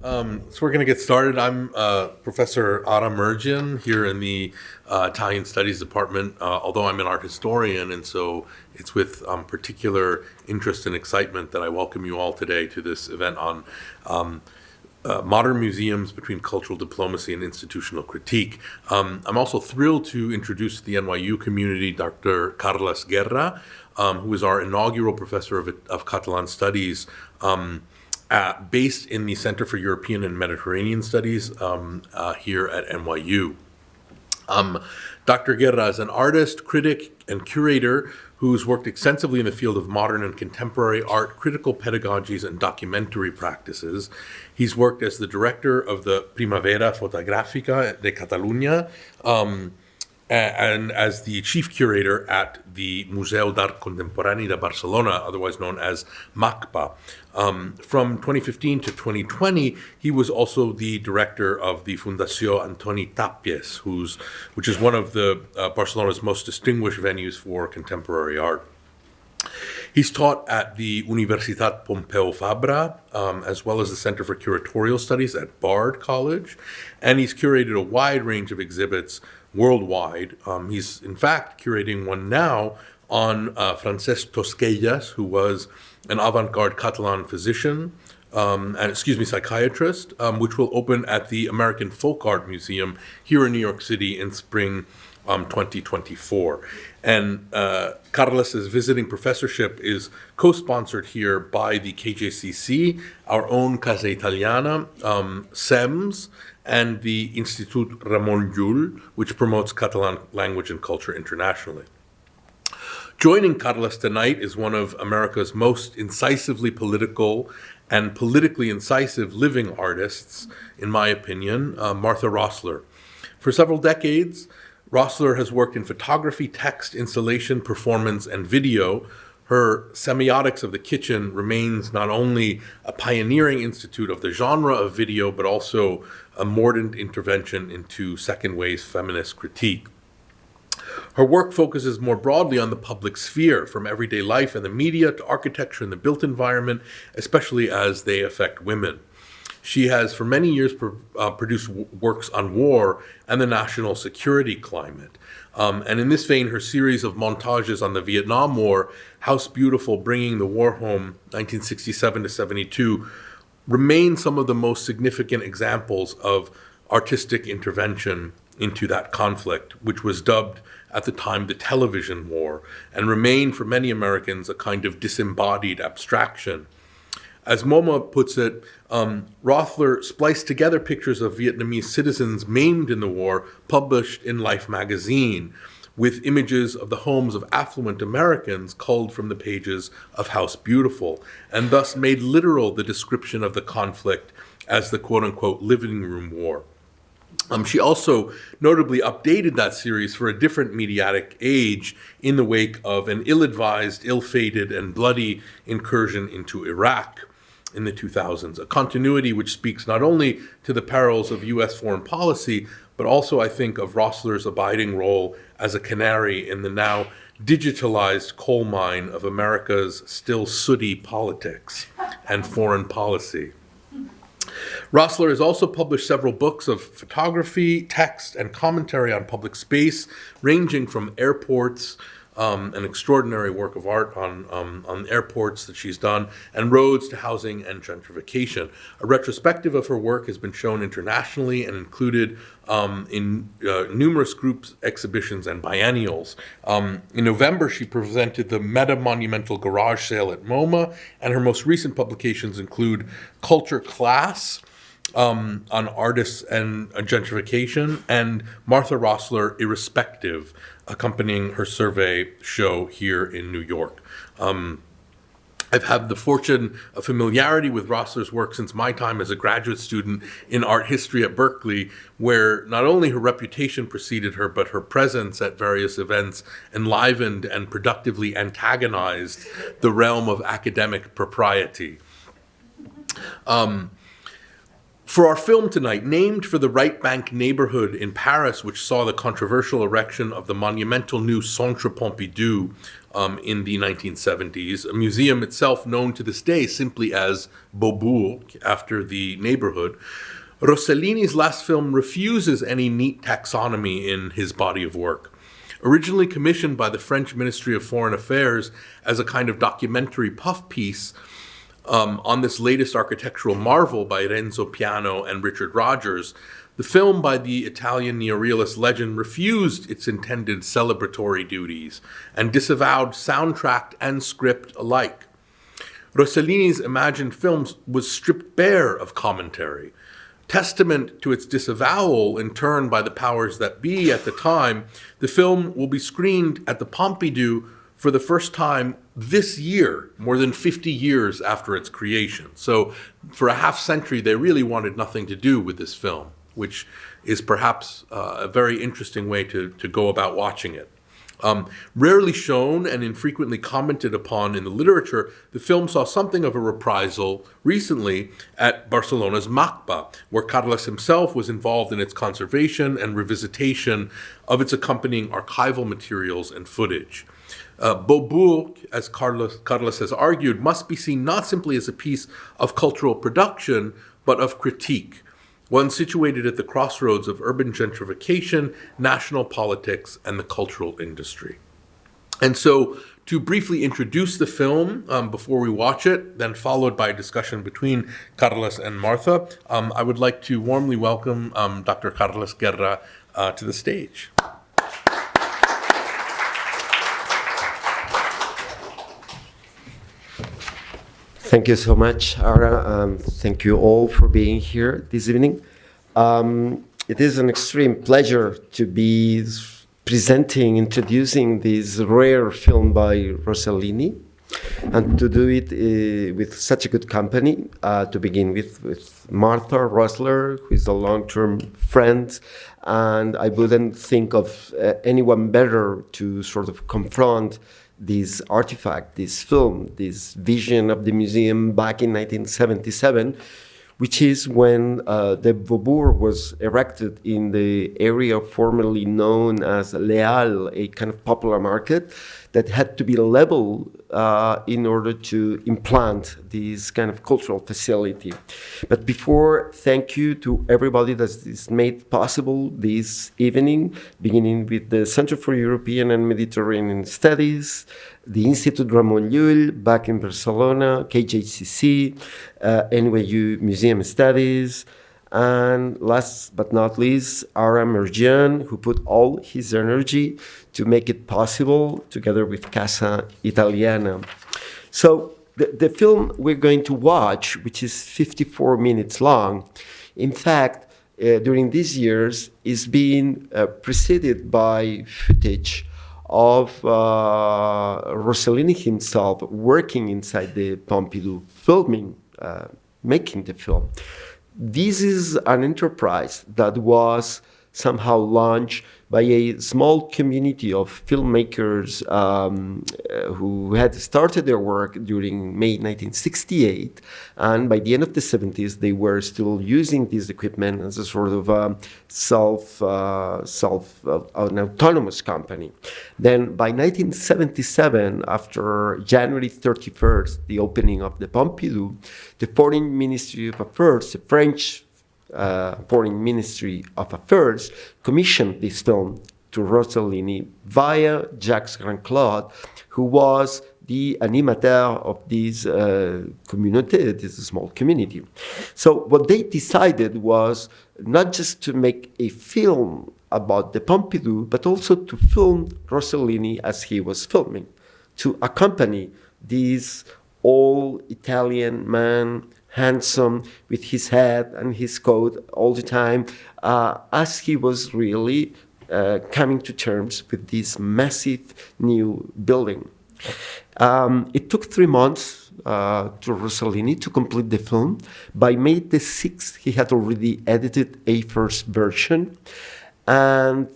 So we're going to get started. I'm Professor Ara Merjan here in the Italian Studies Department, although I'm an art historian, and so it's with particular interest and excitement that I welcome you all today to this event on modern museums between cultural diplomacy and institutional critique. I'm also thrilled to introduce the NYU community Dr. Carles Guerra, who is our inaugural professor of Catalan Studies, based in the Center for European and Mediterranean Studies here at NYU. Dr. Guerra is an artist, critic, and curator who's worked extensively in the field of modern and contemporary art, critical pedagogies, and documentary practices. He's worked as the director of the Primavera Fotográfica de Catalunya, and as the chief curator at the Museu d'Art Contemporani de Barcelona, otherwise known as MACBA. From 2015 to 2020, he was also the director of the Fundació Antoni Tàpies, which is one of the Barcelona's most distinguished venues for contemporary art. He's taught at the Universitat Pompeu Fabra, as well as the Center for Curatorial Studies at Bard College, and he's curated a wide range of exhibits worldwide. He's, in fact, curating one now on Francesc Tosquelles, who was an avant-garde Catalan physician, psychiatrist, which will open at the American Folk Art Museum here in New York City in spring 2024. And Carlos's visiting professorship is co-sponsored here by the KJCC, our own Casa Italiana, CEMS, and the Institut Ramon Llull, which promotes Catalan language and culture internationally. Joining Carles tonight is one of America's most incisively political and politically incisive living artists, in my opinion, Martha Rosler. For several decades, Rosler has worked in photography, text, installation, performance, and video. Her Semiotics of the Kitchen remains not only a pioneering institute of the genre of video, but also a mordant intervention into second wave feminist critique. Her work focuses more broadly on the public sphere, from everyday life and the media to architecture and the built environment, especially as they affect women. She has for many years produced works on war and the national security climate. And in this vein, her series of montages on the Vietnam War, House Beautiful, Bringing the War Home, 1967 to 72, remain some of the most significant examples of artistic intervention into that conflict, which was dubbed at the time the television war, and remained for many Americans a kind of disembodied abstraction. As MoMA puts it, Rosler spliced together pictures of Vietnamese citizens maimed in the war, published in Life magazine, with images of the homes of affluent Americans culled from the pages of House Beautiful, and thus made literal the description of the conflict as the quote-unquote living room war. She also notably updated that series for a different mediatic age in the wake of an ill-advised, ill-fated, and bloody incursion into Iraq in the 2000s, a continuity which speaks not only to the perils of U.S. foreign policy, but also, I think, of Rosler's abiding role as a canary in the now digitalized coal mine of America's still sooty politics and foreign policy. Rosler has also published several books of photography, text, and commentary on public space, ranging from airports, an extraordinary work of art on airports that she's done, and roads to housing and gentrification. A retrospective of her work has been shown internationally and included in numerous groups, exhibitions, and biennials. In November, she presented the Meta-Monumental Garage Sale at MoMA, and her most recent publications include Culture Class, on artists and gentrification, and Martha Rosler, Irrespective, accompanying her survey show here in New York. I've had the fortune of familiarity with Rosler's work since my time as a graduate student in art history at Berkeley, where not only her reputation preceded her, but her presence at various events enlivened and productively antagonized the realm of academic propriety. For our film tonight, named for the right bank neighborhood in Paris, which saw the controversial erection of the monumental new Centre Pompidou in the 1970s, a museum itself known to this day simply as Beaubourg, after the neighborhood, Rossellini's last film refuses any neat taxonomy in his body of work. Originally commissioned by the French Ministry of Foreign Affairs as a kind of documentary puff piece, on this latest architectural marvel by Renzo Piano and Richard Rogers, the film by the Italian Neo-Realist legend refused its intended celebratory duties and disavowed soundtrack and script alike. Rossellini's imagined film was stripped bare of commentary. Testament to its disavowal in turn by the powers that be at the time, the film will be screened at the Pompidou for the first time this year, more than 50 years after its creation. So for a half century, they really wanted nothing to do with this film, which is perhaps a very interesting way to go about watching it. Rarely shown and infrequently commented upon in the literature, the film saw something of a reprisal recently at Barcelona's MACBA, where Carles himself was involved in its conservation and revisitation of its accompanying archival materials and footage. Beaubourg, as Carles has argued, must be seen not simply as a piece of cultural production, but of critique, one situated at the crossroads of urban gentrification, national politics, and the cultural industry. And so, to briefly introduce the film before we watch it, then followed by a discussion between Carles and Martha, I would like to warmly welcome Dr. Carles Guerra to the stage. Thank you so much, Ara. Thank you all for being here this evening. It is an extreme pleasure to be introducing this rare film by Rossellini, and to do it with such a good company. To begin with Martha Rosler, who is a long-term friend, and I wouldn't think of anyone better to sort of confront this artifact, this film, this vision of the museum back in 1977, which is when the Beaubourg was erected in the area formerly known as Les Halles, a kind of popular market that had to be leveled in order to implant this kind of cultural facility. But before, thank you to everybody that is made possible this evening, beginning with the Center for European and Mediterranean Studies, the Institut Ramon Llull back in Barcelona, KJCC, NYU Museum Studies, and last but not least, Ara Merjan, who put all his energy to make it possible, together with Casa Italiana. So the film we're going to watch, which is 54 minutes long, in fact, during these years, is being preceded by footage of Rossellini himself working inside the Pompidou, filming, making the film. This is an enterprise that was somehow launched by a small community of filmmakers who had started their work during May 1968, and by the end of the 70s they were still using this equipment as a sort of an autonomous company. Then by 1977, after January 31st, the opening of the Pompidou, the Foreign Ministry of Affairs, the French Foreign Ministry of Affairs, commissioned this film to Rossellini via Jacques Grandclaude, who was the animateur of this communauté, this small community. So what they decided was not just to make a film about the Pompidou, but also to film Rossellini as he was filming, to accompany this old Italian man, handsome, with his hat and his coat all the time, as he was really coming to terms with this massive new building. It took 3 months to Rossellini to complete the film. By May the 6th, he had already edited a first version. And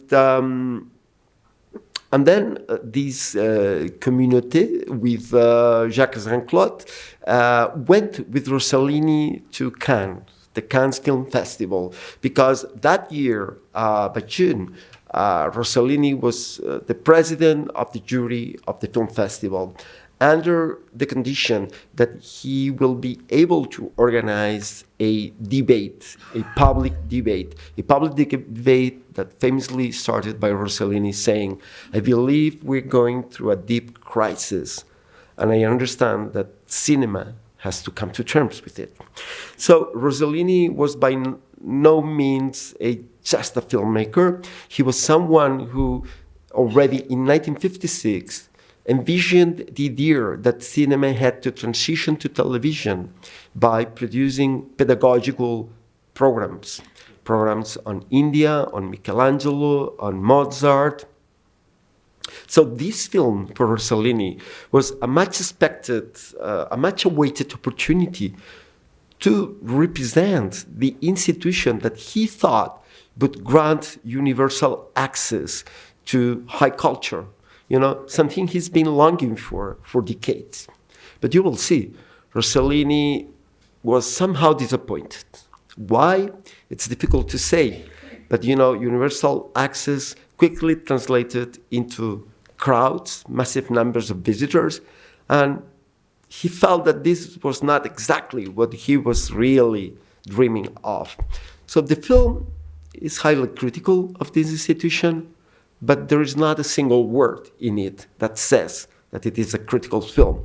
then this communauté with Jacques Grandclaude went with Rossellini to Cannes the Cannes Film Festival, because that year, by June, Rossellini was the president of the jury of the film festival, under the condition that he will be able to organize a debate, a public debate that famously started by Rossellini saying, "I believe we're going through a deep crisis, and I understand that cinema has to come to terms with it." So Rossellini was by no means just a filmmaker. He was someone who already in 1956 envisioned the idea that cinema had to transition to television by producing pedagogical programs on India, on Michelangelo, on Mozart. So this film for Rossellini was a much expected, a much awaited opportunity to represent the institution that he thought would grant universal access to high culture. You know, something he's been longing for decades. But you will see, Rossellini was somehow disappointed. Why? It's difficult to say. But, you know, universal access quickly translated into crowds, massive numbers of visitors, and he felt that this was not exactly what he was really dreaming of. So the film is highly critical of this institution, but there is not a single word in it that says that it is a critical film.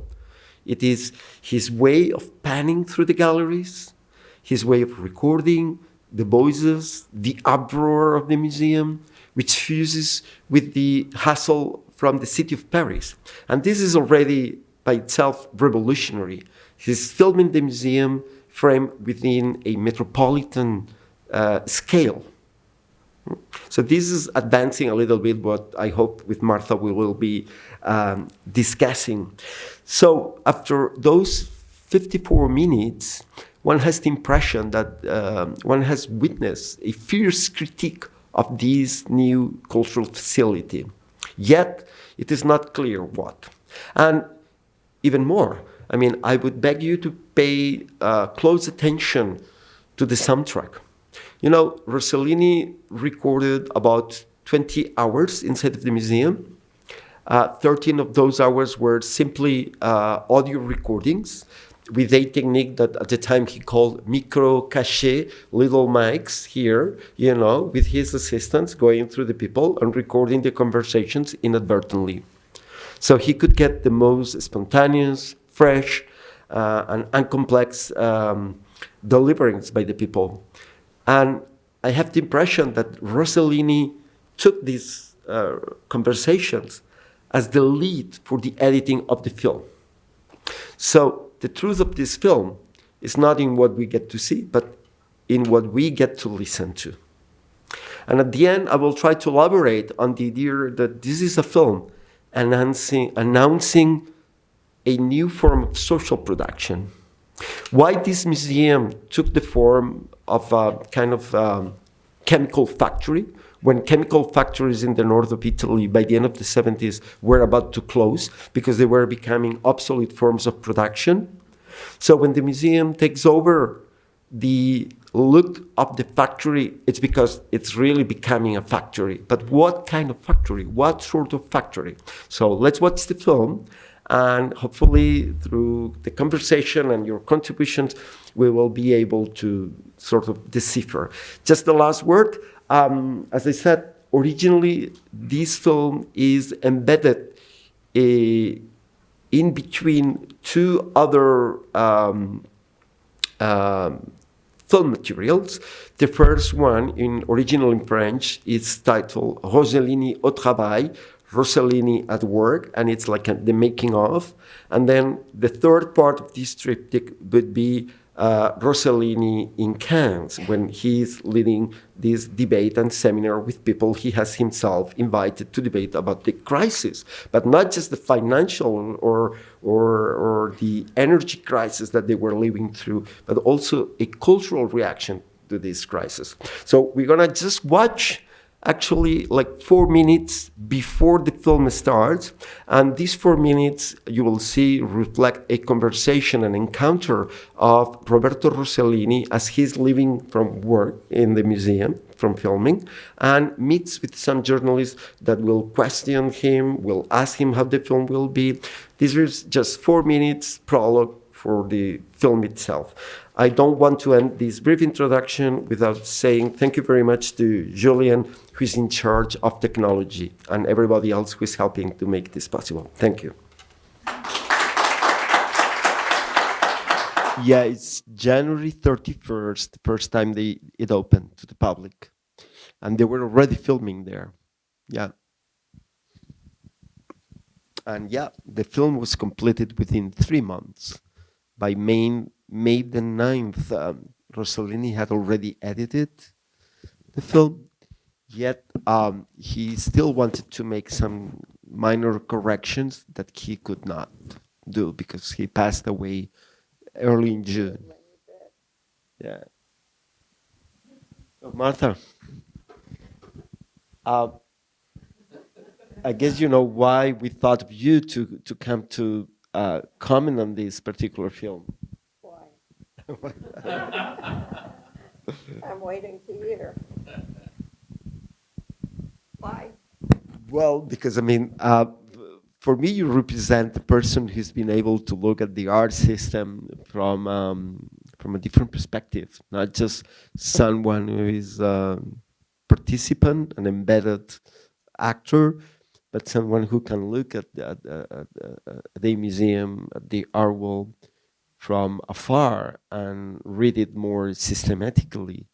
It is his way of panning through the galleries, his way of recording the voices, the uproar of the museum, which fuses with the hustle from the city of Paris. And this is already by itself revolutionary. He's filming the museum framed within a metropolitan scale. So this is advancing a little bit what I hope with Martha we will be discussing. So after those 54 minutes, one has the impression that one has witnessed a fierce critique of this new cultural facility. Yet, it is not clear what. And even more, I mean, I would beg you to pay close attention to the soundtrack. You know, Rossellini recorded about 20 hours inside of the museum. 13 of those hours were simply audio recordings with a technique that at the time he called micro cachet, little mics here, you know, with his assistants going through the people and recording the conversations inadvertently. So he could get the most spontaneous, fresh, and uncomplex deliverings by the people. And I have the impression that Rossellini took these conversations as the lead for the editing of the film. So the truth of this film is not in what we get to see, but in what we get to listen to. And at the end, I will try to elaborate on the idea that this is a film announcing a new form of social production. Why this museum took the form of a kind of chemical factory, when chemical factories in the north of Italy by the end of the 70s were about to close because they were becoming obsolete forms of production. So when the museum takes over the look of the factory, it's because it's really becoming a factory. But what kind of factory? What sort of factory? So let's watch the film, and hopefully through the conversation and your contributions, we will be able to sort of decipher. Just the last word. As I said, originally this film is embedded in between two other film materials. The first one, original in French, is titled Rossellini au travail, Rossellini at work, and it's like the making of. And then the third part of this triptych would be Rossellini in Cannes, when he's leading this debate and seminar with people he has himself invited to debate about the crisis, but not just the financial or the energy crisis that they were living through, but also a cultural reaction to this crisis. So we're gonna just watch actually like 4 minutes before the film starts. And these 4 minutes, you will see, reflect a conversation, an encounter of Roberto Rossellini as he's leaving from work in the museum, from filming, and meets with some journalists that will question him, will ask him how the film will be. This is just 4 minutes prologue for the film itself. I don't want to end this brief introduction without saying thank you very much to Julian, who is in charge of technology, and everybody else who is helping to make this possible. Thank you. Yeah, it's January 31st, the first time it opened to the public. And they were already filming there. Yeah. And yeah, the film was completed within 3 months. By May the 9th, Rossellini had already edited the film, yet he still wanted to make some minor corrections that he could not do because he passed away early in June. Yeah. Oh, Martha, I guess you know why we thought of you to come to comment on this particular film. Why? I'm waiting to hear. Why? Well, because I mean, for me, you represent the person who's been able to look at the art system from a different perspective, not just someone who is a participant, an embedded actor, but someone who can look at the museum, at the art world from afar and read it more systematically.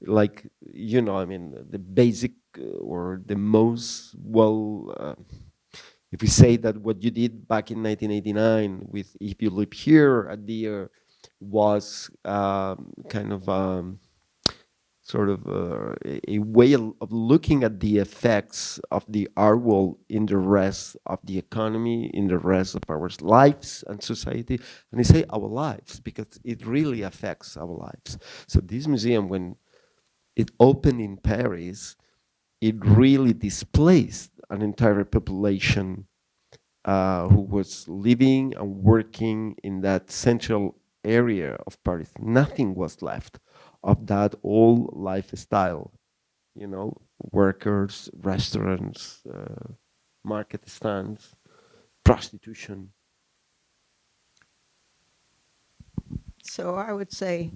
Like, you know, I mean, the basic or the most if we say that what you did back in 1989 with If You Live Here at the was kind of sort of a way of looking at the effects of the art world in the rest of the economy, in the rest of our lives and society. And I say our lives because it really affects our lives. So this museum, when it opened in Paris, it really displaced an entire population who was living and working in that central area of Paris. Nothing was left of that old lifestyle, you know, workers, restaurants, market stands, prostitution. So I would say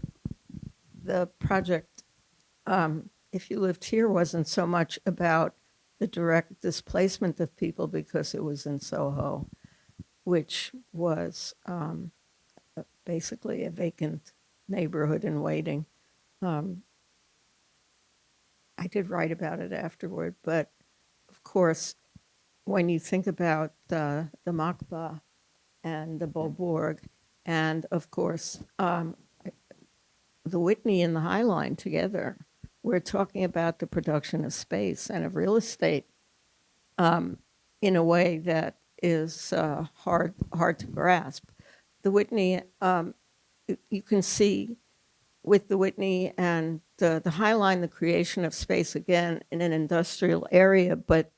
the project, If You Lived Here, wasn't so much about the direct displacement of people because it was in Soho, which was basically a vacant neighborhood in waiting. I did write about it afterward, but of course, when you think about the Makba and the Beaubourg, and of course, the Whitney and the High Line together, we're talking about the production of space and of real estate in a way that is hard to grasp. The Whitney, you can see with the Whitney and the High Line, the creation of space again in an industrial area, but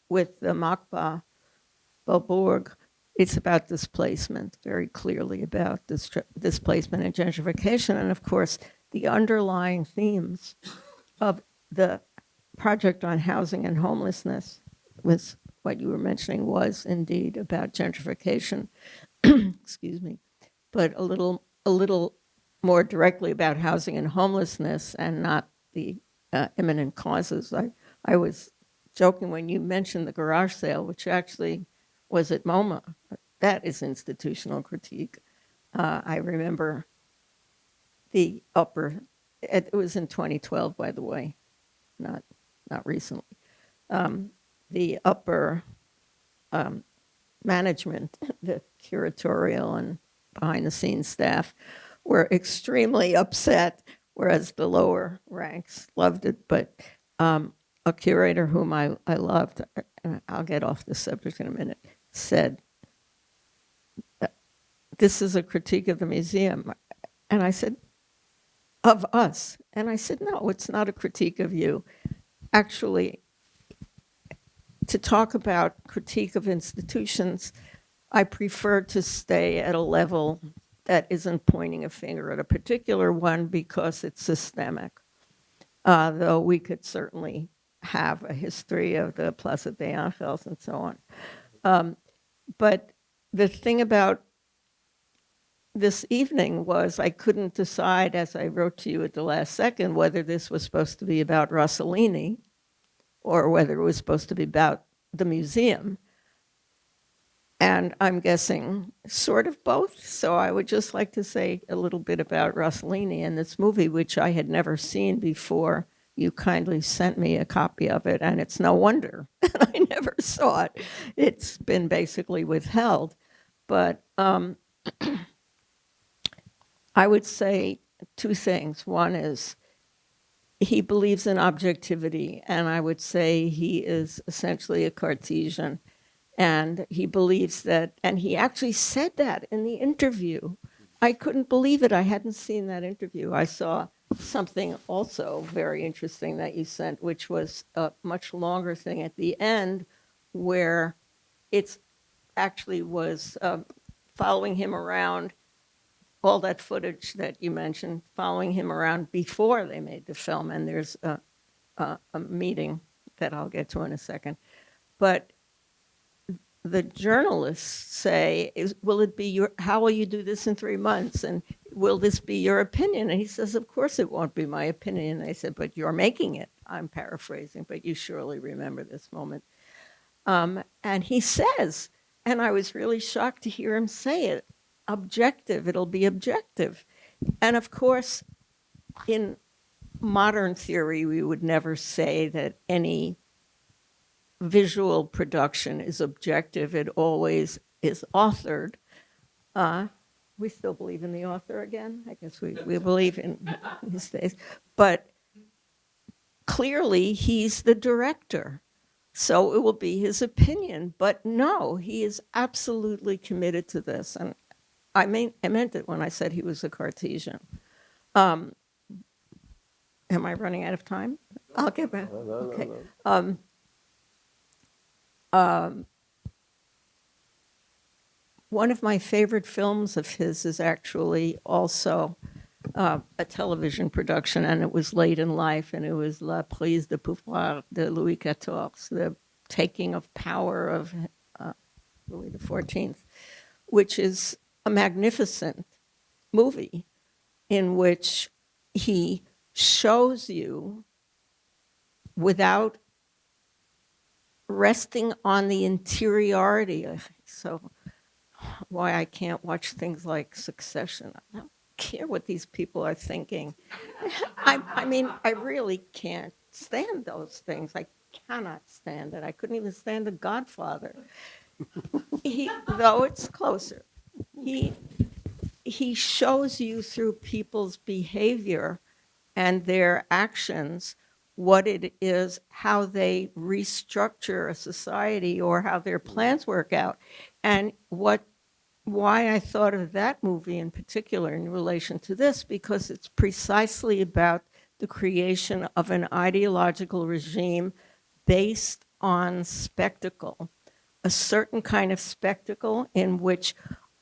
with the Makba, Beaubourg, it's about displacement, very clearly about displacement and gentrification. And of course, the underlying themes of the project on housing and homelessness was what you were mentioning was indeed about gentrification, excuse me, but a little more directly about housing and homelessness and not the imminent causes. I was joking when you mentioned the garage sale, which actually was at MoMA. That is institutional critique. I remember the upper, it was in 2012, by the way, not recently. The upper management, the curatorial and behind the scenes staff were extremely upset, whereas the lower ranks loved it. But a curator whom I loved, and I'll get off the subject in a minute, said, this is a critique of the museum. And I said, of us. And I said, no, it's not a critique of you. actually, to talk about critique of institutions, I prefer to stay at a level that isn't pointing a finger at a particular one because it's systemic. Though we could certainly have a history of the Plaza de Angels and so on. But the thing about this evening was I couldn't decide, as I wrote to you at the last second, whether this was supposed to be about Rossellini or whether it was supposed to be about the museum. And I'm guessing sort of both. So I would just like to say a little bit about Rossellini and this movie, which I had never seen before. You kindly sent me a copy of it, and it's no wonder that I never saw it. It's been basically withheld. But I would say two things. One is he believes in objectivity, and I would say he is essentially a Cartesian. And he believes that, and he actually said that in the interview. I couldn't believe it. I hadn't seen that interview. I saw something also very interesting that you sent, which was a much longer thing at the end where it's actually was following him around, all that footage that you mentioned, following him around before they made the film. And there's a meeting that I'll get to in a second. But the journalists say, will it be your, how will you do this in 3 months? And will this be your opinion? And he says, of course it won't be my opinion. And they said, but you're making it. I'm paraphrasing, but you surely remember this moment. And he says, and I was really shocked to hear him say it, objective, it'll be objective. And of course, in modern theory, we would never say that any visual production is objective. It always is authored. We still believe in the author again. I guess we believe in these days. But clearly, he's the director. So it will be his opinion. But no, he is absolutely committed to this. And I meant it when I said he was a Cartesian. Am I running out of time? I'll get back. Okay. One of my favorite films of his is actually also a television production, and it was late in life, and it was La Prise de Pouvoir de Louis XIV, the taking of power of Louis XIV, which is a magnificent movie in which he shows you without resting on the interiority of, so why I can't watch things like Succession. I don't care what these people are thinking. I mean, I really can't stand those things. I cannot stand it. I couldn't even stand The Godfather. Though it's closer, he shows you through people's behavior and their actions what it is, how they restructure a society or how their plans work out. And why I thought of that movie in particular in relation to this, because it's precisely about the creation of an ideological regime based on spectacle, a certain kind of spectacle in which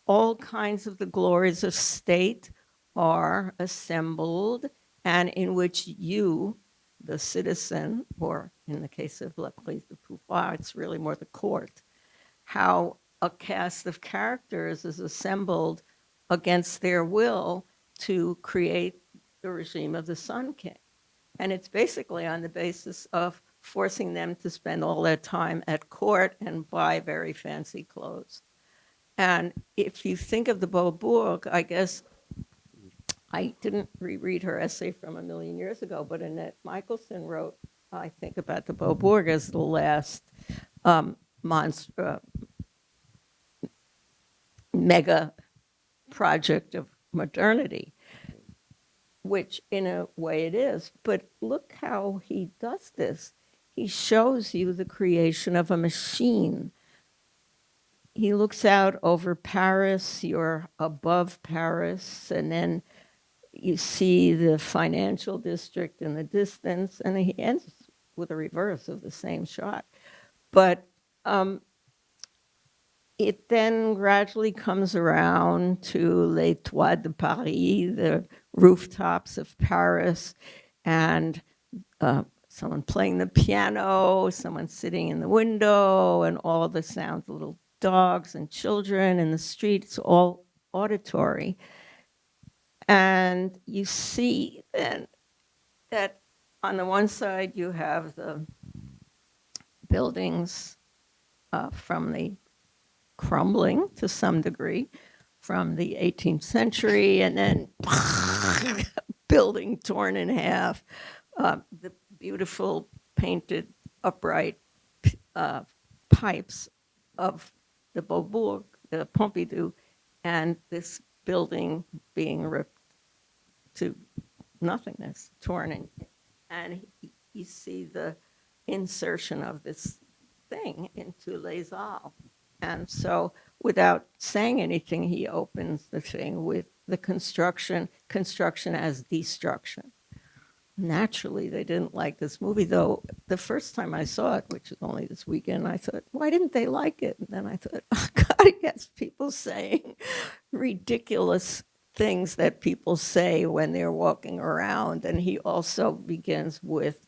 all kinds of the glories of state are assembled and in which you, the citizen, or in the case of La Prise de Pouvoir, it's really more the court, how a cast of characters is assembled against their will to create the regime of the Sun King. And it's basically on the basis of forcing them to spend all their time at court and buy very fancy clothes. And if you think of the Beaubourg, I guess I didn't reread her essay from a million years ago, but Annette Michelson wrote, I think, about the Beaubourg as the last mega project of modernity, which in a way it is. But look how he does this. He shows you the creation of a machine. He looks out over Paris, you're above Paris, and then you see the financial district in the distance, and he ends with a reverse of the same shot. But it then gradually comes around to Les Toits de Paris, the rooftops of Paris, and someone playing the piano, someone sitting in the window, and all the sounds, little dogs and children in the streets, all auditory. And you see then that on the one side you have the buildings from the crumbling to some degree from the 18th century, and then building torn in half, the beautiful painted upright pipes of the Beaubourg, the Pompidou, and this building being ripped to nothingness, torn, and you see the insertion of this thing into Les Halles. And so without saying anything, he opens the thing with the construction as destruction. Naturally, they didn't like this movie, though the first time I saw it, which was only this weekend, I thought, why didn't they like it? And then I thought, oh, God, it gets people saying ridiculous things that people say when they're walking around. And he also begins with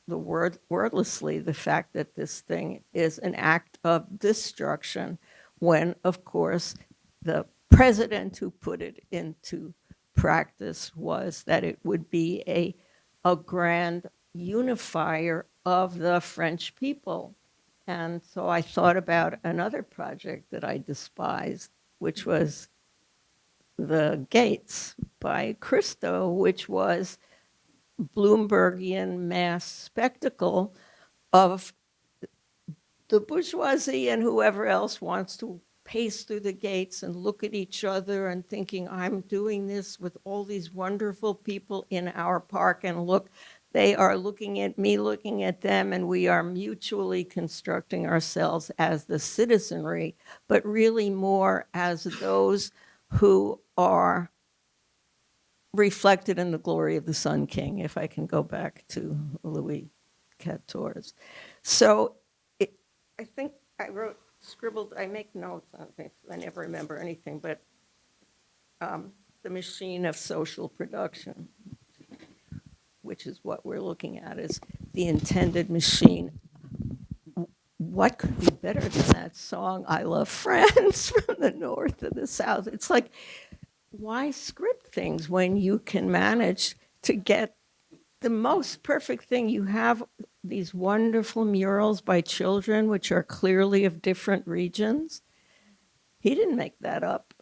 the wordlessly, the fact that this thing is an act of destruction, when, of course, the president who put it into practice was that it would be a grand unifier of the French people. And so I thought about another project that I despised, which was The Gates by Christo, which was Bloombergian mass spectacle of the bourgeoisie and whoever else wants to pace through the gates and look at each other and thinking, I'm doing this with all these wonderful people in our park, and look, they are looking at me, looking at them, and we are mutually constructing ourselves as the citizenry, but really more as those who are reflected in the glory of the Sun King, if I can go back to Louis XIV. So I think I scribbled, I make notes on things, I never remember anything, but the machine of social production, which is what we're looking at, is the intended machine. What could be better than that song, I Love France, from the north to the south? It's like, why script things when you can manage to get the most perfect thing? You have these wonderful murals by children, which are clearly of different regions. He didn't make that up.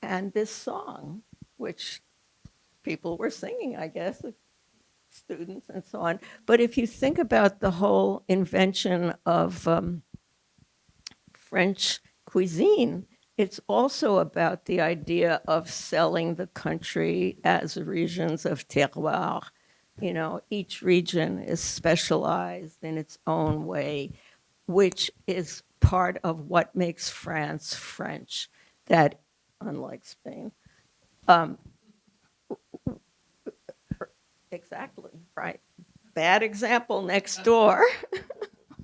And this song, which people were singing, I guess, students and so on. But if you think about the whole invention of French cuisine, it's also about the idea of selling the country as regions of terroir. You know, each region is specialized in its own way, which is part of what makes France French, that, unlike Spain, exactly, right. Bad example next door.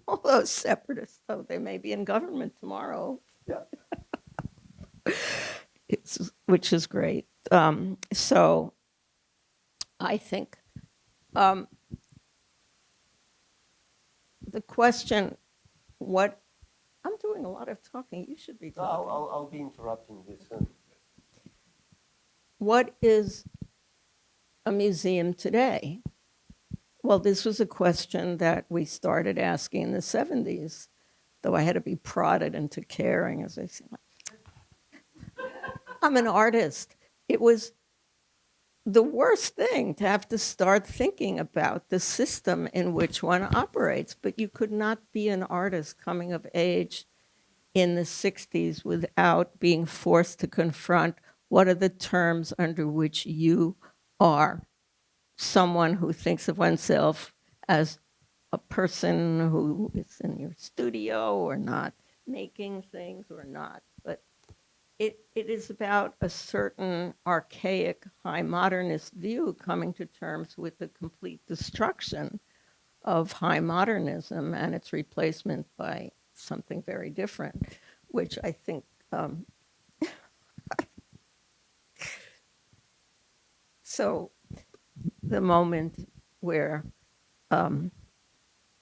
All those separatists, though they may be in government tomorrow. Yeah. Which is great. So I think the question, what, I'm doing a lot of talking, you should be talking. I'll be interrupting this. What is a museum today? Well, this was a question that we started asking in the 70s, though I had to be prodded into caring, as I say. I'm an artist. It was the worst thing to have to start thinking about the system in which one operates, but you could not be an artist coming of age in the 60s without being forced to confront what are the terms under which you are someone who thinks of oneself as a person who is in your studio or not, making things or not. But it is about a certain archaic, high modernist view coming to terms with the complete destruction of high modernism and its replacement by something very different, which I think so the moment where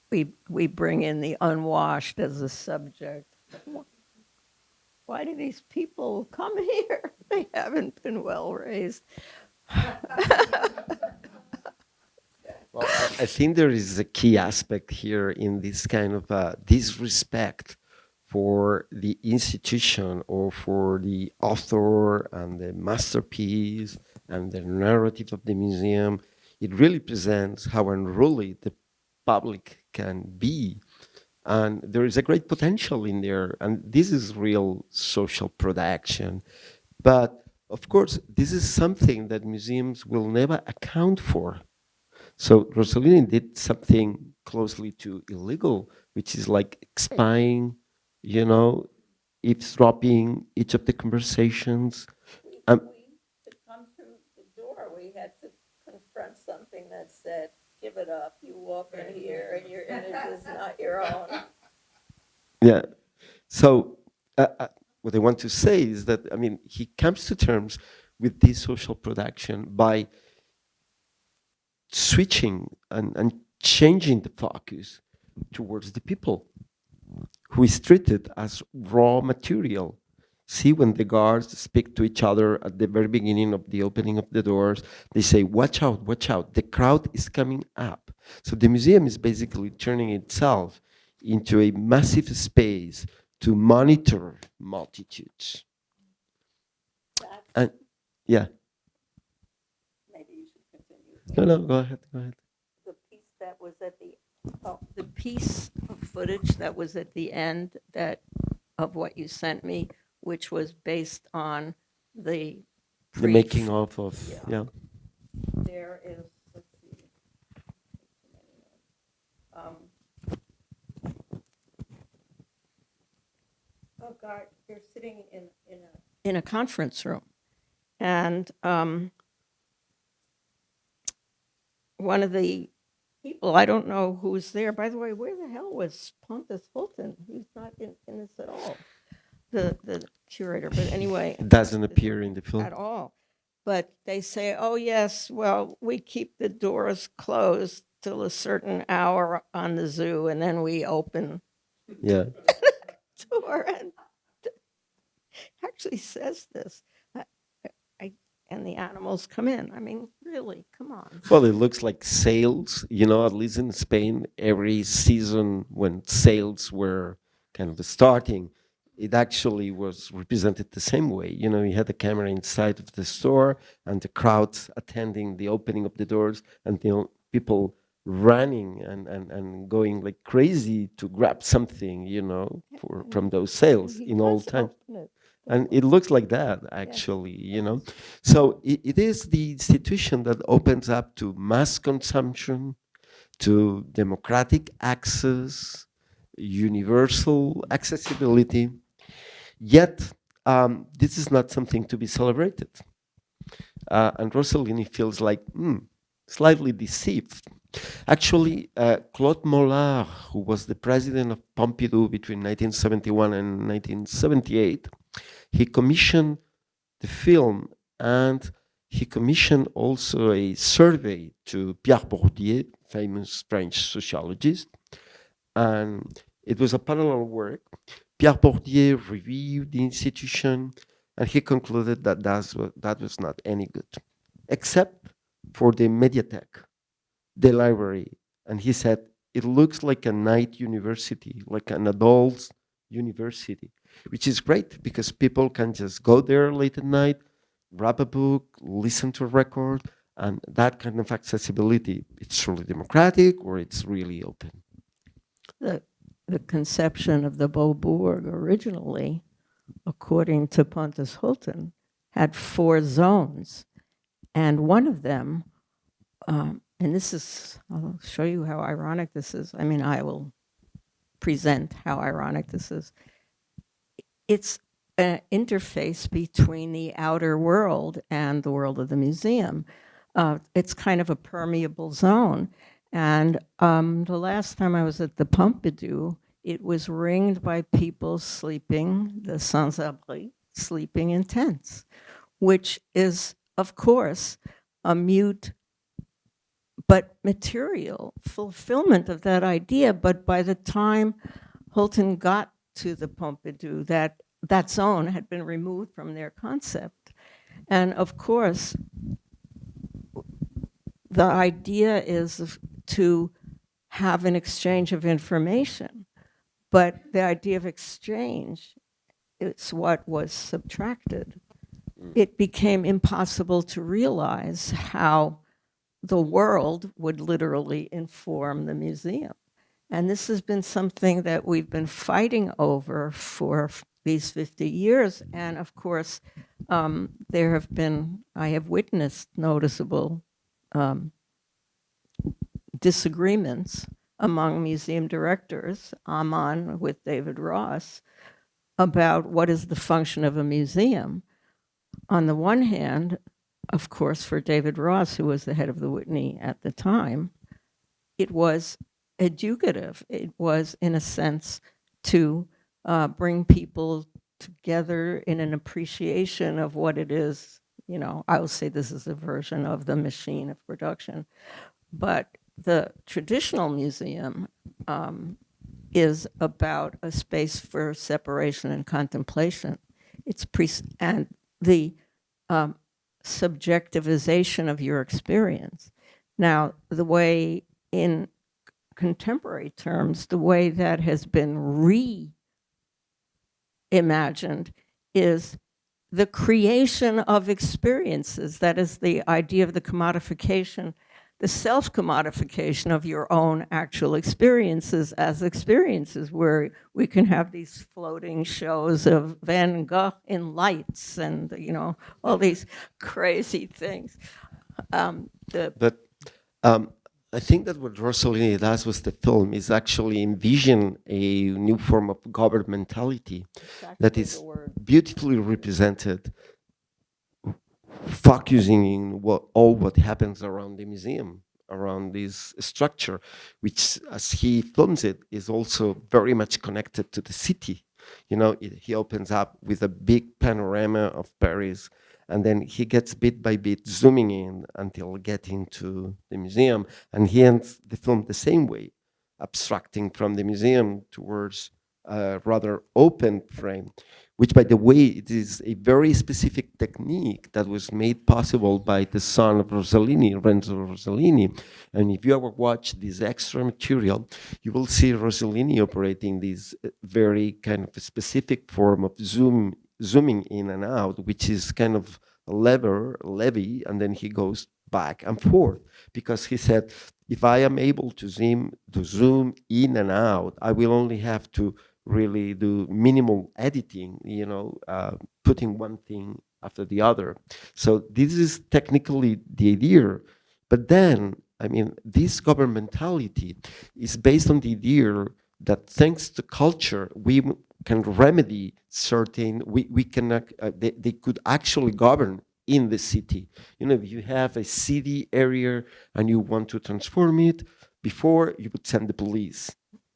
we bring in the unwashed as a subject. Why do these people come here? They haven't been well raised. Well, I think there is a key aspect here in this kind of disrespect for the institution or for the author and the masterpiece and the narrative of the museum. It really presents how unruly the public can be. And there is a great potential in there. And this is real social production. But of course, this is something that museums will never account for. So Rossellini did something closely to illegal, which is like spying, eavesdropping each of the conversations. To come through the door, we had to confront something that said, "Give it up. You walk in here, and your image is not your own." Yeah. So what I want to say is that, he comes to terms with this social production by switching and changing the focus towards the people, who is treated as raw material. See, when the guards speak to each other at the very beginning of the opening of the doors, they say, watch out, the crowd is coming up. So the museum is basically turning itself into a massive space to monitor multitudes. And yeah. Maybe you should continue. No, go ahead. The piece that was at the piece of footage that was at the end of what you sent me, which was based on the making of yeah. There is, let's see. Oh God, they're sitting in a conference room, and one of the people, I don't know who's there. By the way, where the hell was Pontus Hulton? He's not in this at all. The curator, but anyway, it doesn't appear in the film at all. But they say, "Oh yes, well, we keep the doors closed till a certain hour on the zoo, and then we open." Yeah. Door and actually says this, and the animals come in. I mean, really, come on. Well, it looks like sales, at least in Spain, every season when sales were kind of starting, it actually was represented the same way. You had the camera inside of the store and the crowds attending the opening of the doors, and people running and going like crazy to grab something, from those sales in all time. And it looks like that, actually, So it is the institution that opens up to mass consumption, to democratic access, universal accessibility. Yet, this is not something to be celebrated. And Rossellini feels like slightly deceived. Actually, Claude Mollard, who was the president of Pompidou between 1971 and 1978, he commissioned the film, and he commissioned also a survey to Pierre Bourdieu, famous French sociologist, and it was a parallel work. Pierre Bourdieu reviewed the institution, and he concluded that that was not any good, except for the Mediathèque, the library. And he said, it looks like a night university, like an adult university, which is great because people can just go there late at night, grab a book, listen to a record, and that kind of accessibility, it's truly democratic or it's really open. The conception of the Beaubourg originally, according to Pontus Hulton, had 4 zones. And one of them, and I'll show you how ironic this is. I mean, I will present how ironic this is. It's an interface between the outer world and the world of the museum. It's kind of a permeable zone. And the last time I was at the Pompidou, it was ringed by people sleeping, the sans-abri, sleeping in tents, which is, of course, a mute but material fulfillment of that idea. But by the time Holton got to the Pompidou, that zone had been removed from their concept. And of course, the idea is to have an exchange of information, but the idea of exchange is what was subtracted. It became impossible to realize how the world would literally inform the museum. And this has been something that we've been fighting over for these 50 years. And of course, I have witnessed noticeable disagreements among museum directors. I'm on with David Ross about what is the function of a museum. On the one hand, of course, for David Ross, who was the head of the Whitney at the time, it was educative. It was, in a sense, to bring people together in an appreciation of what it is. You know, I will say this is a version of the machine of production. But the traditional museum is about a space for separation and contemplation. And the subjectivization of your experience. Now, the way, in contemporary terms, the way that has been reimagined is the creation of experiences. That is the idea of the commodification, the self-commodification of your own actual experiences as experiences, where we can have these floating shows of Van Gogh in lights and, you know, all these crazy things. I think that what Rossellini does with the film is actually envision a new form of governmentality that is beautifully represented, focusing in what happens around the museum, around this structure, which, as he films it, is also very much connected to the city. You know, he opens up with a big panorama of Paris, and then he gets bit by bit zooming in until getting to the museum, and he ends the film the same way, abstracting from the museum towards a rather open frame, which, by the way, it is a very specific technique that was made possible by the son of Rossellini, Renzo Rossellini. And if you ever watch this extra material, you will see Rossellini operating this very kind of specific form of zooming in and out, which is kind of a levy, and then he goes back and forth, because he said, if I am able to zoom in and out, I will only have to really do minimal editing, you know, putting one thing after the other. So this is technically the idea. But then, I mean, this governmentality is based on the idea that thanks to culture, we can remedy certain, we can, they could actually govern in the city. You know, if you have a city area and you want to transform it, before you would send the police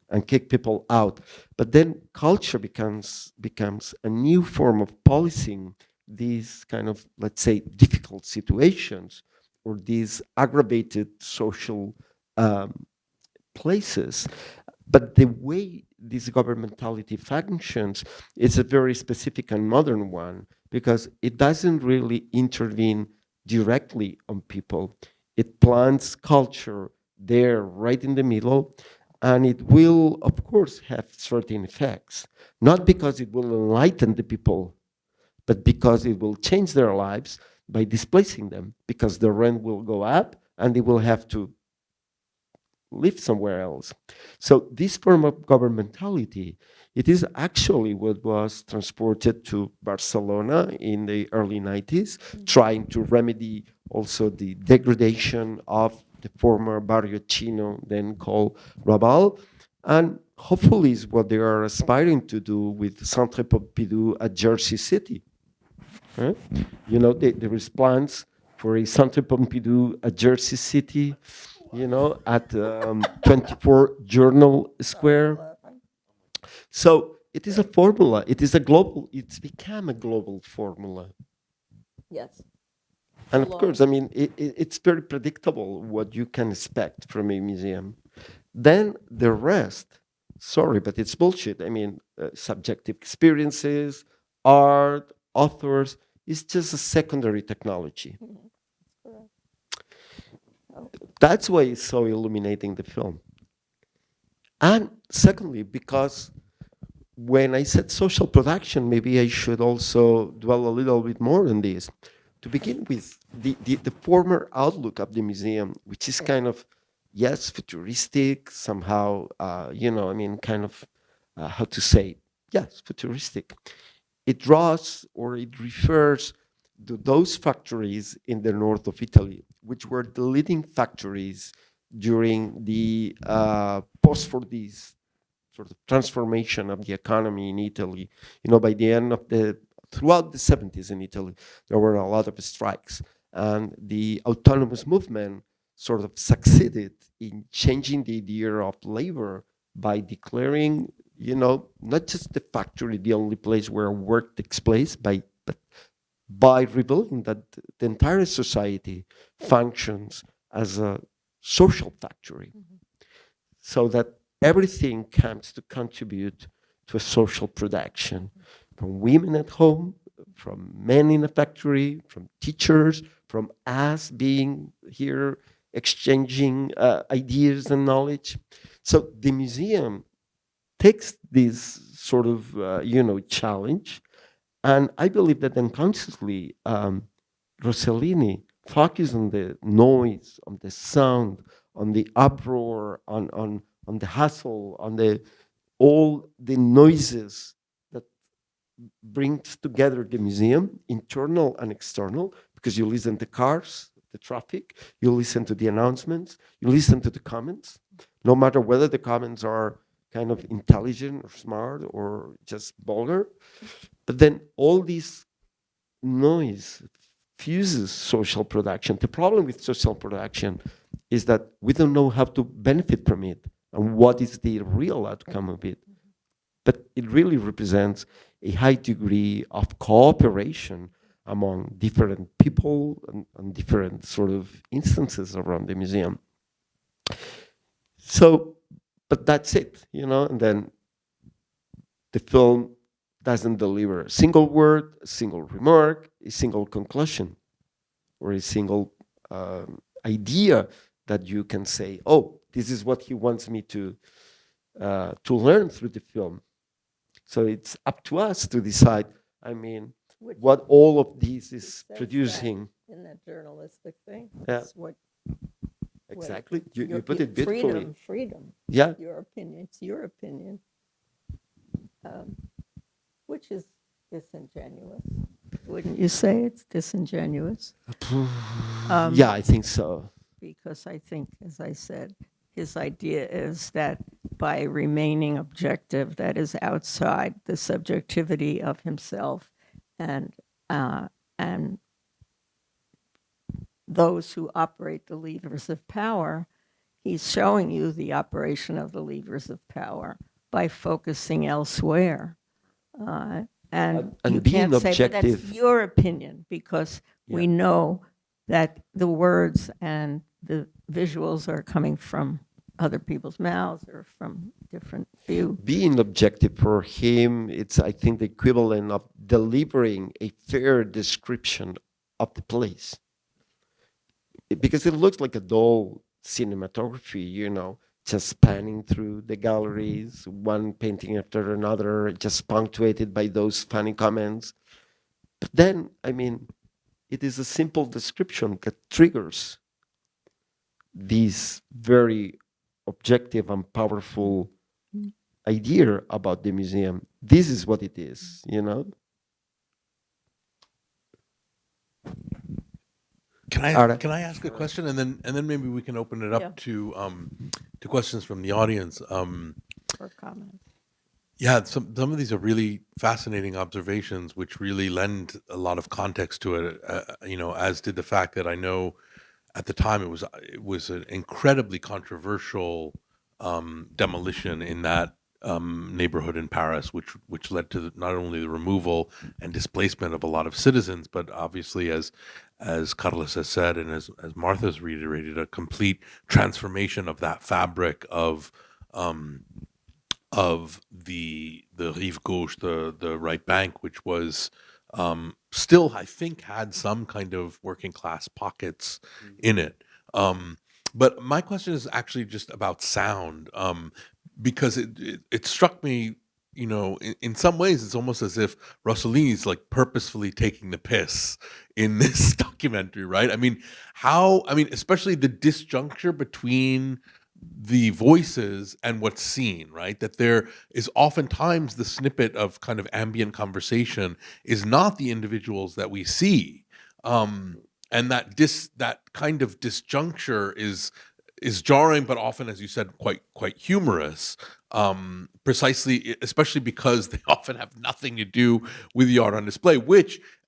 and kick people out. But then culture becomes a new form of policing these kind of, let's say, difficult situations or these aggravated social places. But the way this governmentality functions is a very specific and modern one, because it doesn't really intervene directly on people. It plants culture there right in the middle, and it will, of course, have certain effects, not because it will enlighten the people, but because it will change their lives by displacing them, because the rent will go up and they will have to live somewhere else. So this form of governmentality, it is actually what was transported to Barcelona in the early 90s, trying to remedy also the degradation of the former Barrio Chino, then called Raval, and hopefully is what they are aspiring to do with Centre Pompidou at Jersey City. Right? You know, there is plans for a Centre Pompidou at Jersey City, at 24 Journal Square. So it is a formula. It's become a global formula. Yes. And of course, it's very predictable what you can expect from a museum. Then the rest, sorry, but it's bullshit. Subjective experiences, art, authors, is just a secondary technology. Correct. Oh, That's why it's so illuminating, the film. And secondly, because when I said social production, maybe I should also dwell a little bit more on this. To begin with, the former outlook of the museum, which is kind of, yes, futuristic, somehow, kind of, how to say, yes, futuristic. It draws or it refers to those factories in the north of Italy, which were the leading factories during the post-40s sort of transformation of the economy in Italy. By the end of throughout the 70s in Italy, there were a lot of strikes. And the autonomous movement sort of succeeded in changing the idea of labor by declaring, not just the factory, the only place where work takes place, but by revealing that the entire society functions as a social factory. So that everything comes to contribute to a social production, from women at home, from men in a factory, from teachers, from us being here exchanging ideas and knowledge. So the museum takes this sort of challenge, and I believe that unconsciously Rossellini focused on the noise, on the sound, on the uproar, on the hustle, on all the noises that brings together the museum, internal and external, because you listen to cars, the traffic, you listen to the announcements, you listen to the comments, no matter whether the comments are kind of intelligent or smart or just vulgar. But then all this noise fuses social production. The problem with social production is that we don't know how to benefit from it and what is the real outcome of it. But it really represents a high degree of cooperation among different people and different sort of instances around the museum. So, but that's it, and then the film doesn't deliver a single word, a single remark, a single conclusion, or a single idea that you can say, oh, this is what he wants me to learn through the film. So it's up to us to decide, what all of this is producing. in that journalistic thing. Yeah. It's what Exactly. You put it beautifully. Freedom. Yeah. Your opinion. It's your opinion. Which is disingenuous. Wouldn't you say it's disingenuous? Yeah, I think so. Because I think, as I said, his idea is that by remaining objective, that is outside the subjectivity of himself and those who operate the levers of power, he's showing you the operation of the levers of power by focusing elsewhere. And you being can't say, but that's objective. your opinion, because we know that the words and the visuals are coming from other people's mouths or from different view. Being objective for him, it's, I think, the equivalent of delivering a fair description of the place. Because it looks like a dull cinematography, just panning through the galleries, one painting after another, just punctuated by those funny comments. But then, it is a simple description that triggers this very objective and powerful idea about the museum. This is what it is, Can I ask a question, and then maybe we can open it up to questions from the audience. Or comments. Yeah, some of these are really fascinating observations, which really lend a lot of context to it. As did the fact that I know at the time it was an incredibly controversial demolition in that neighborhood in Paris, which led to not only the removal and displacement of a lot of citizens, but obviously, as Carlos has said and as Martha's reiterated, a complete transformation of that fabric of the rive gauche, the right bank, which was still, I think, had some kind of working class pockets in it. But my question is actually just about sound, because it struck me, in some ways, it's almost as if Rossellini's like purposefully taking the piss in this documentary, right? I mean, especially the disjuncture between the voices and what's seen, right? That there is oftentimes the snippet of kind of ambient conversation is not the individuals that we see. And that kind of disjuncture is jarring, but often, as you said, quite humorous. Precisely, especially because they often have nothing to do with the art on display.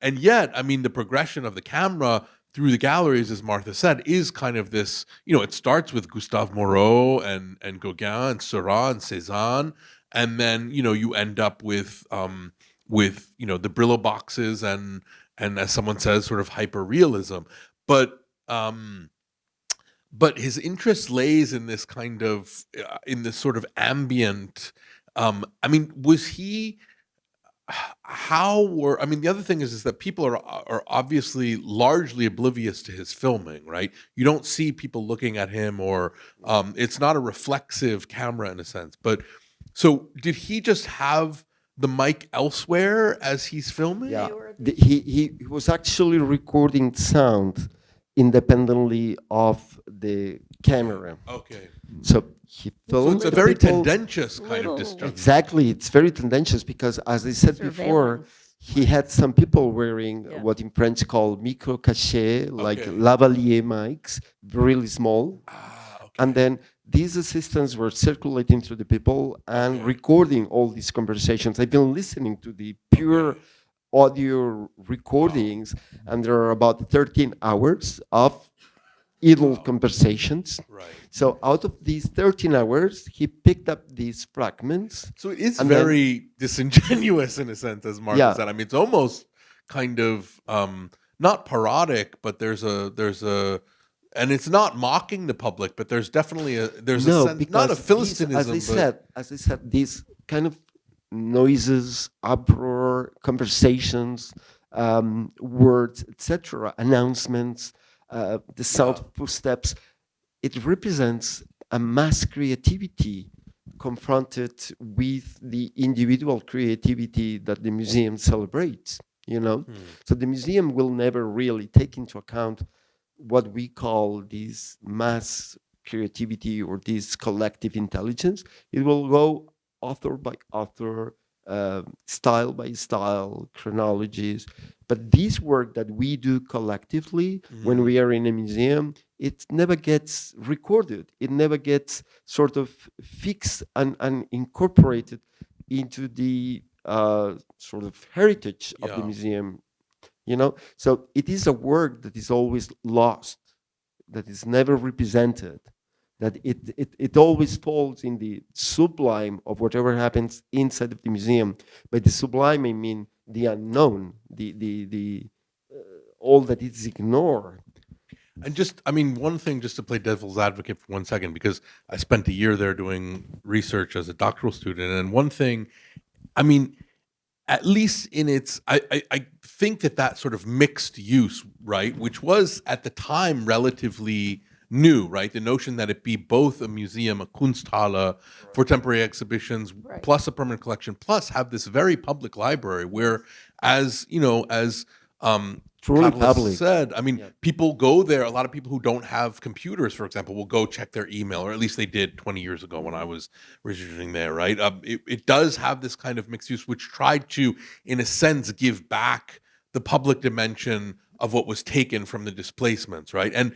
And yet, I mean, the progression of the camera through the galleries, as Martha said, is kind of this. It starts with Gustave Moreau and Gauguin and Seurat and Cézanne, and then you end up with the Brillo boxes and as someone says, sort of hyper realism. But his interest lays in this kind of in this sort of ambient. I mean, was he? The other thing is that people are obviously largely oblivious to his filming, right? You don't see people looking at him, or it's not a reflexive camera in a sense. But so, did he just have the mic elsewhere as he's filming? Yeah, he was actually recording sound independently of the camera. Okay. So he filmed. So it's a very tendentious kind of disjuncture. Exactly, it's very tendentious because, as I said before, he had some people wearing what in French called micro cachet, like lavalier mics, really small. And then these assistants were circulating through the people and recording all these conversations. I've been listening to the pure audio recordings, and there are about 13 hours of idle conversations. Right. So out of these 13 hours, he picked up these fragments. So it's very disingenuous in a sense, as Martha said. I mean, it's almost kind of not parodic, but there's a and it's not mocking the public, but there's definitely a sense, not a philistinism. As I said, these kind of noises, uproar, conversations, words, etc., announcements, the sound of footsteps, it represents a mass creativity confronted with the individual creativity that the museum celebrates, So the museum will never really take into account what we call this mass creativity or this collective intelligence. It will go author by author, style by style, chronologies. But this work that we do collectively when we are in a museum, it never gets recorded. It never gets sort of fixed and incorporated into the sort of heritage of the museum. So it is a work that is always lost, that is never represented, that it always falls in the sublime of whatever happens inside of the museum. By the sublime, I mean the unknown, the all that is ignored. And one thing, just to play devil's advocate for 1 second, because I spent a year there doing research as a doctoral student, and one thing, at least in its, I think that sort of mixed use, right, which was at the time relatively new, right? The notion that it be both a museum, a Kunsthalle for temporary exhibitions, plus a permanent collection, plus have this very public library where, as truly Carlos public said, people go there. A lot of people who don't have computers, for example, will go check their email, or at least they did 20 years ago when I was researching there, right? It does have this kind of mixed use, which tried to, in a sense, give back the public dimension of what was taken from the displacements, right? And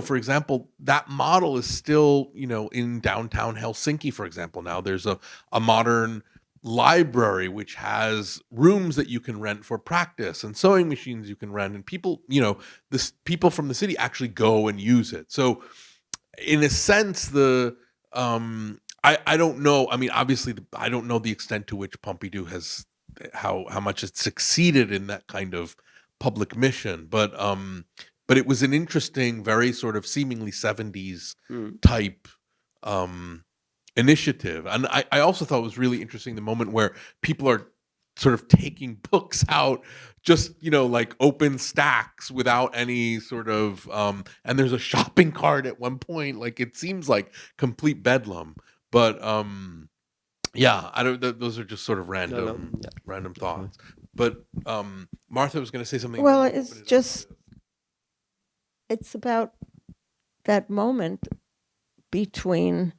for example, that model is still, in downtown Helsinki, for example. Now there's a modern library which has rooms that you can rent for practice and sewing machines you can rent, and people, people from the city actually go and use it. So in a sense, I don't know. I mean, obviously, I don't know the extent to which Pompidou has how much it succeeded in that kind of public mission, but it was an interesting, very sort of seemingly 70s type initiative. And I also thought it was really interesting the moment where people are sort of taking books out, just, like open stacks without any sort of, and there's a shopping cart at one point. Like, it seems like complete bedlam. But yeah, I don't. Those are just sort of random thoughts. But Martha was going to say something. Well, it's about that moment between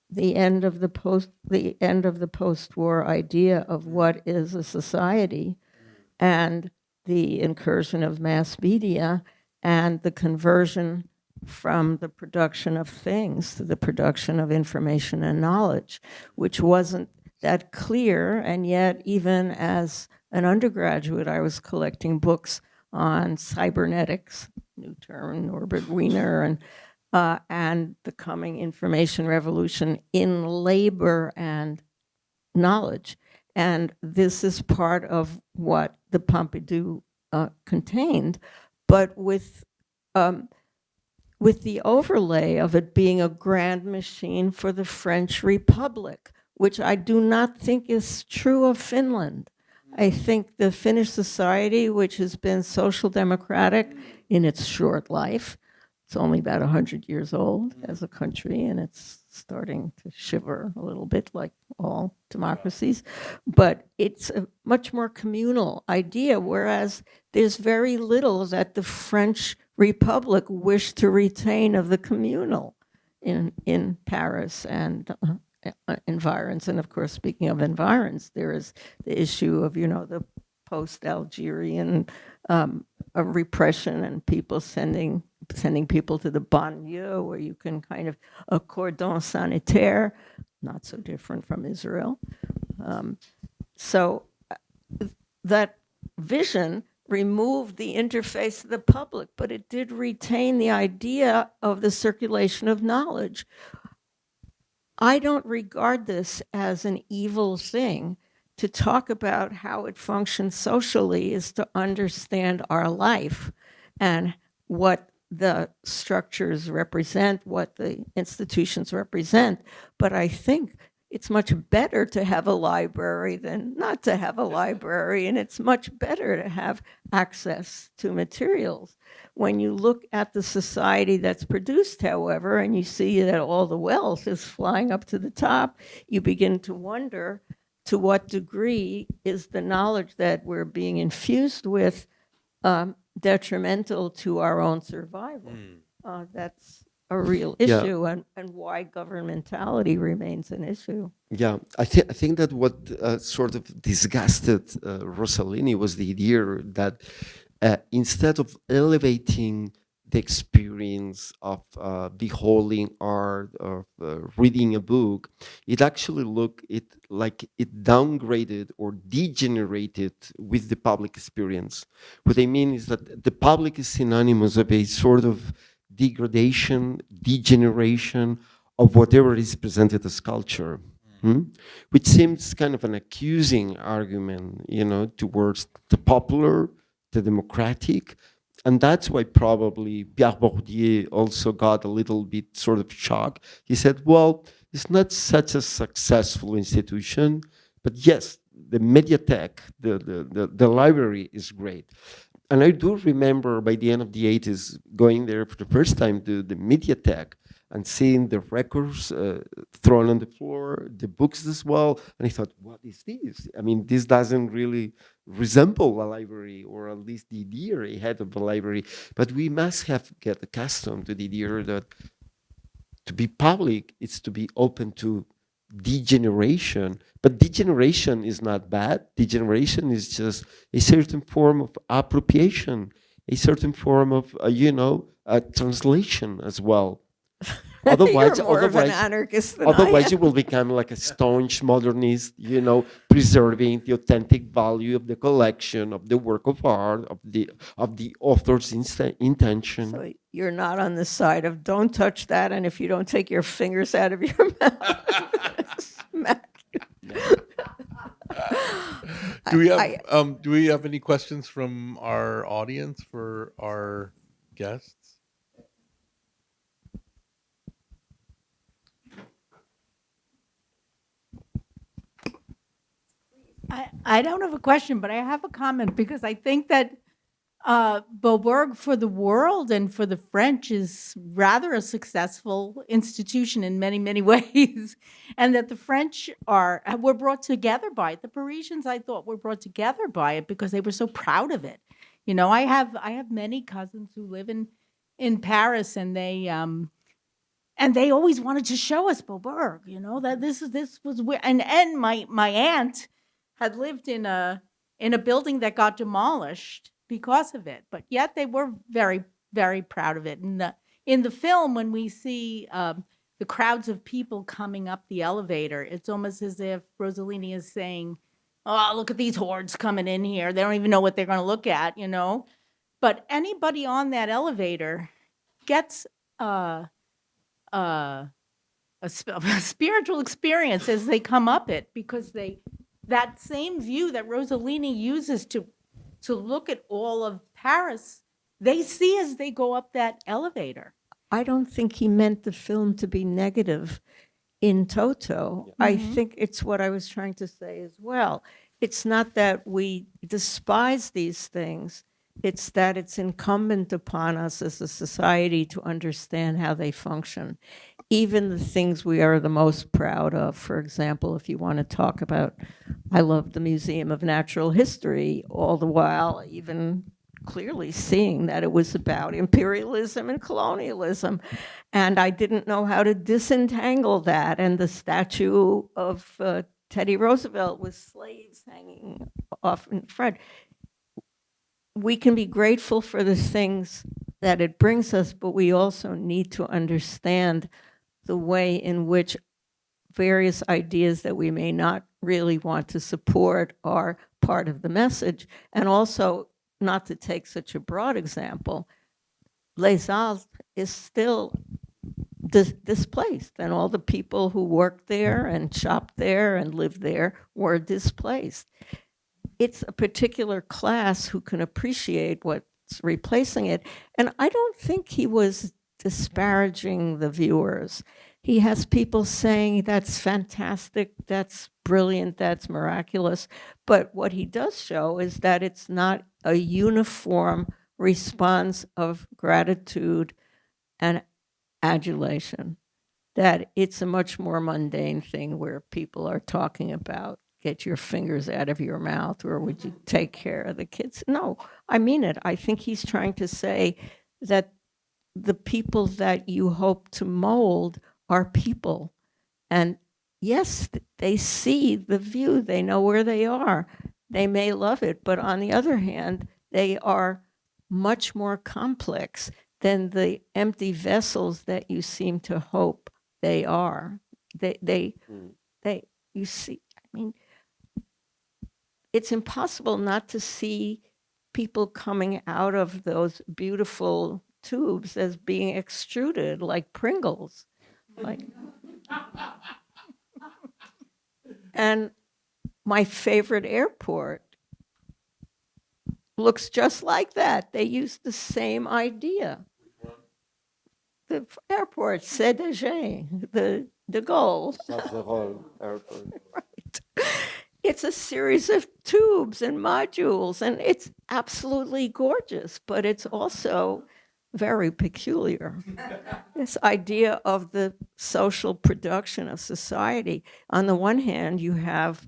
the end of the post-war idea of what is a society and the incursion of mass media and the conversion from the production of things to the production of information and knowledge, which wasn't that clear. And yet, even as an undergraduate, I was collecting books on cybernetics, new term, Norbert Wiener, and the coming information revolution in labor and knowledge. And this is part of what the Pompidou contained, but with the overlay of it being a grand machine for the French Republic, which I do not think is true of Finland. I think the Finnish society, which has been social democratic in its short life, it's only about 100 years old as a country, and it's starting to shiver a little bit like all democracies. But it's a much more communal idea, whereas there's very little that the French Republic wished to retain of the communal in Paris and environs. And of course, speaking of environs, there is the issue of, the post-Algerian repression and people sending people to the banlieue, where you can kind of a cordon sanitaire, not so different from Israel. So that vision removed the interface of the public, but it did retain the idea of the circulation of knowledge. I don't regard this as an evil thing. To talk about how it functions socially is to understand our life and what the structures represent, what the institutions represent. But I think it's much better to have a library than not to have a library, and it's much better to have access to materials. When you look at the society that's produced, however, and you see that all the wealth is flying up to the top, you begin to wonder to what degree is the knowledge that we're being infused with detrimental to our own survival. That's a real issue, and why governmentality remains an issue. Yeah, I think that what sort of disgusted Rossellini was the idea that instead of elevating the experience of beholding art or reading a book, it actually looked like it downgraded or degenerated with the public experience. What I mean is that the public is synonymous of a sort of degradation, degeneration of whatever is presented as culture, which seems kind of an accusing argument, towards the popular, the democratic. And that's why probably Pierre Bourdieu also got a little bit sort of shocked. He said, well, it's not such a successful institution, but yes, the Mediathèque, the library is great. And I do remember by the end of the 80s going there for the first time to the Mediathèque and seeing the records thrown on the floor, the books as well. And I thought, what is this? I mean, this doesn't really resemble a library, or at least the idea I had of a library. But we must have get accustomed to the idea that to be public is to be open to degeneration. But degeneration is not bad. Degeneration is just a certain form of appropriation, a certain form of, translation as well. Otherwise, you're more of an anarchist than I am. You will become like a staunch modernist, preserving the authentic value of the collection, of the work of art, of the author's intention. So you're not on the side of don't touch that, and if you don't take your fingers out of your mouth, smack you. Do we have any questions from our audience for our guests? I don't have a question, but I have a comment because I think that Beaubourg for the world and for the French is rather a successful institution in many, many ways, and that the French were brought together by it. The Parisians, I thought, were brought together by it because they were so proud of it. You know, I have many cousins who live in Paris, and they always wanted to show us Beaubourg. You know, that this was where, and my aunt had lived in a building that got demolished because of it, but yet they were very, very proud of it. And in the film, when we see the crowds of people coming up the elevator, it's almost as if Rossellini is saying, "Oh, look at these hordes coming in here. They don't even know what they're going to look at," you know. But anybody on that elevator gets a spiritual experience as they come up it, because that same view that Rossellini uses to look at all of Paris, they see as they go up that elevator. I don't think he meant the film to be negative in toto. I think it's what I was trying to say as well. It's not that we despise these things. It's that it's incumbent upon us as a society to understand how they function. Even the things we are the most proud of, for example, if you want to talk about, I love the Museum of Natural History, all the while even clearly seeing that it was about imperialism and colonialism. And I didn't know how to disentangle that. And the statue of Teddy Roosevelt with slaves hanging off in front. We can be grateful for the things that it brings us, but we also need to understand the way in which various ideas that we may not really want to support are part of the message. And also, not to take such a broad example, Les Halles is still displaced, and all the people who worked there and shopped there and lived there were displaced. It's a particular class who can appreciate what's replacing it. And I don't think he was disparaging the viewers. He has people saying that's fantastic, that's brilliant, that's miraculous. But what he does show is that it's not a uniform response of gratitude and adulation, that it's a much more mundane thing where people are talking about, get your fingers out of your mouth, or would you take care of the kids? No, I mean it. I think he's trying to say that the people that you hope to mold are people. And yes, they see the view, they know where they are, they may love it, but on the other hand, they are much more complex than the empty vessels that you seem to hope they are. You see, I mean, it's impossible not to see people coming out of those beautiful tubes as being extruded like Pringles. And my favorite airport looks just like that. They used the same idea. The airport, CDG, the de Gaulle. Right. It's a series of tubes and modules, and it's absolutely gorgeous, but it's also very peculiar. This idea of the social production of society. On the one hand, you have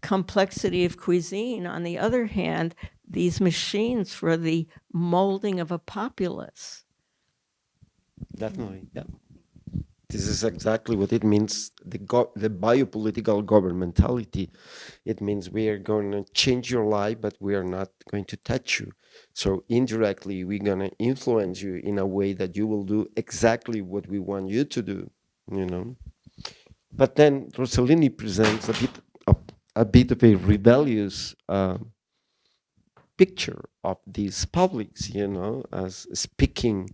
complexity of cuisine. On the other hand, these machines for the molding of a populace. Definitely, yeah. This is exactly what it means, the biopolitical governmentality. It means we are going to change your life, but we are not going to touch you. So indirectly, we're going to influence you in a way that you will do exactly what we want you to do, you know. But then Rossellini presents a bit of a rebellious picture of these publics, as speaking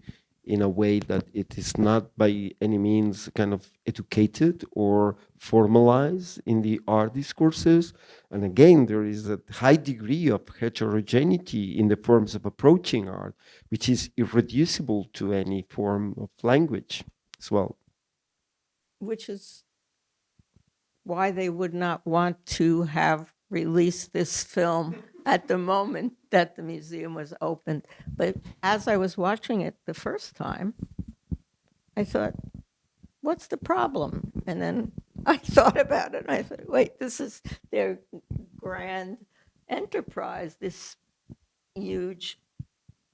in a way that it is not by any means kind of educated or formalized in the art discourses. And again, there is a high degree of heterogeneity in the forms of approaching art, which is irreducible to any form of language as well. Which is why they would not want to have released this film at the moment that the museum was opened. But as I was watching it the first time, I thought, what's the problem? And then I thought about it, and I thought, wait, this is their grand enterprise, this huge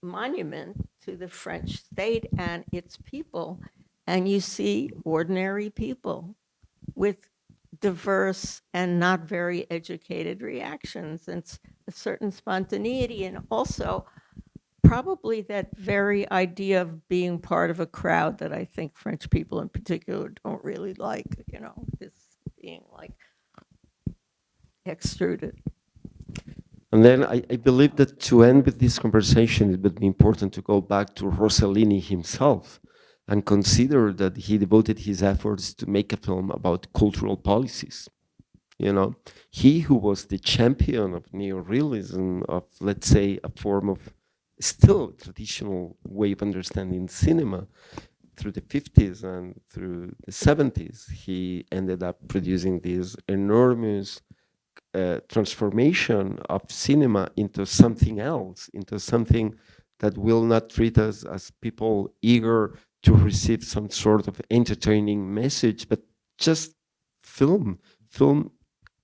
monument to the French state and its people. And you see ordinary people with diverse and not very educated reactions, and a certain spontaneity, and also probably that very idea of being part of a crowd that I think French people in particular don't really like, this being like extruded. And then I believe that to end with this conversation, it would be important to go back to Rossellini himself and consider that he devoted his efforts to make a film about cultural policies. He who was the champion of Neo-Realism, of, let's say, a form of still traditional way of understanding cinema through the 50s and through the 70s, he ended up producing this enormous transformation of cinema into something else, into something that will not treat us as people eager to receive some sort of entertaining message, but just film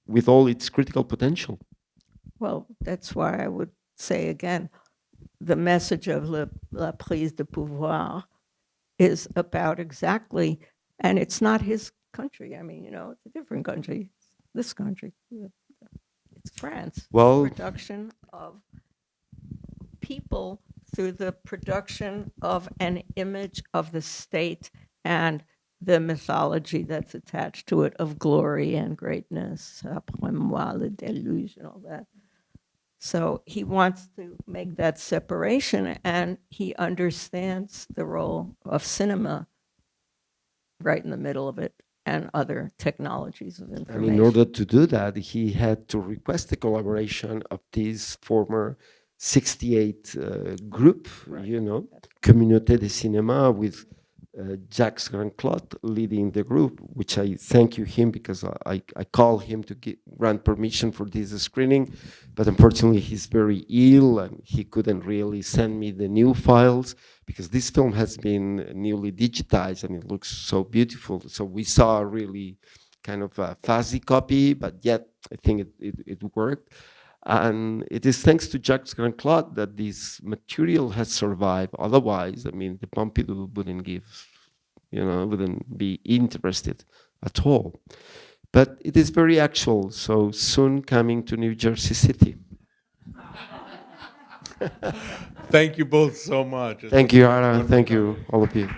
with all its critical potential. Well, that's why I would say again, the message of La Prise de Pouvoir is about exactly, and it's not his country. I mean, it's a different country. It's this country. It's France. Well, Production of people through the production of an image of the state and the mythology that's attached to it of glory and greatness, après moi le déluge, and all that. So he wants to make that separation, and he understands the role of cinema right in the middle of it and other technologies of information. And in order to do that, he had to request the collaboration of this former 68 group, Communauté de Cinéma, with Jacques Grandclaude leading the group, which I thank you him because I called him to grant permission for this screening, but unfortunately he's very ill and he couldn't really send me the new files because this film has been newly digitized and it looks so beautiful. So we saw a really kind of a fuzzy copy, but yet I think it worked. And it is thanks to Jacques Grandclaude that this material has survived. Otherwise, I mean, the Pompidou wouldn't wouldn't be interested at all. But it is very actual, so soon coming to New Jersey City. Thank you both so much. Thank you, Ara. Thank you, all of you.